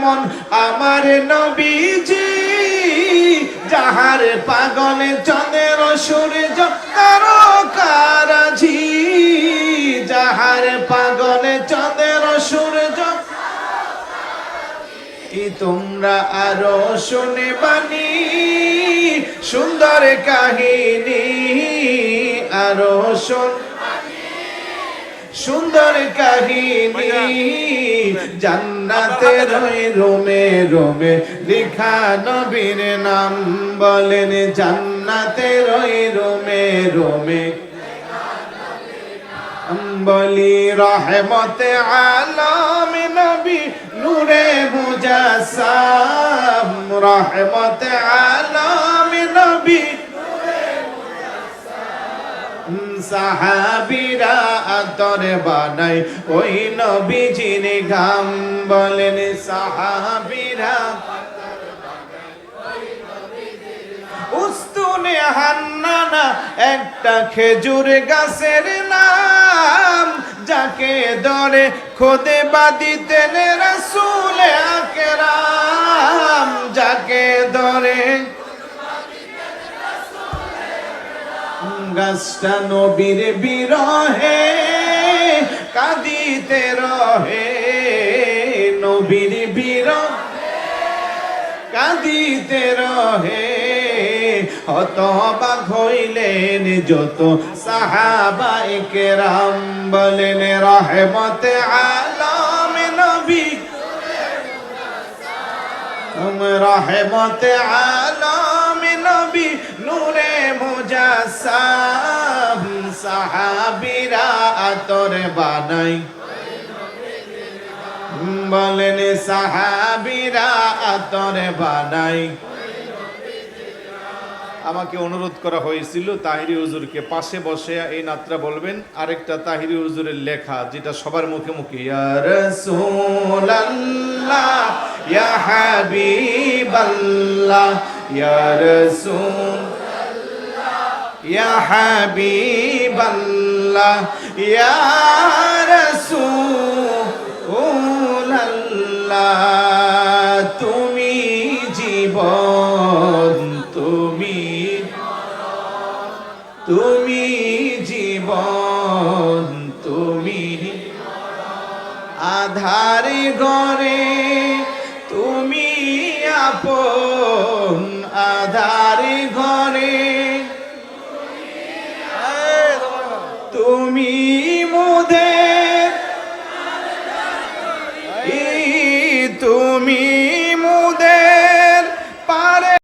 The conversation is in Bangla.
যেমন আমার নবীজি, যাহার পাগলে চাঁদের সূর্য তারকারাজি, যাহার পাগলে চাঁদের সূর্য। তোমরা আরো শুনে বানি সুন্দর কাহিনী, আরো শুন সুন্দর কাহিনী। জান্নাতের ওই রোমে রোমে লেখা নবীর নাম, বলেন জান্নাতের ওই রোমে রোমে বলি রহমতে আলম নবী নূরে মুজাসসাম, রহমতে আলম নবী সাহাবীরা আতর বানাই ওই নবীজির ঘাম, বলেন সাহাবীরা উস্তুনে হান্নানা একটা খেজুর গাছের নাম, যাকে ধরে খোদে বাদিতেন রাসূল আকরাম, যাকে ধরে গাছটা নবীর বিরহে কাঁদিতে রহে, নবীর বিরহে কাঁদিতে রহে। হতবাক হইলেন যত সাহাবায়ে কেরাম, বলেন রহমতে আলম নবী, রহমতে আলম নবী নূরে মুজাসসাম। সাহাবীরা আতর বানাই, বলেন সাহাবীরা আতর বানাই। আমাকে অনুরোধ করা হয়েছিল তাহিরি হুজুরকে পাশে বসে এই নাতটা বলবেন, আরেকটা তাহিরি হুজুরের লেখা যেটা সবার মুখে মুখে, ইয়া রাসূলুল্লাহ ইয়া হাবিবাল্লাহ ইয়া রাসূলুল্লাহ ইয়া হাবিবাল্লাহ ইয়া রাসূলুল্লাহ, তুমি জীবন তুমি জীবন, তুমি আধার ঘরে তুমি আপন, আধার ঘরে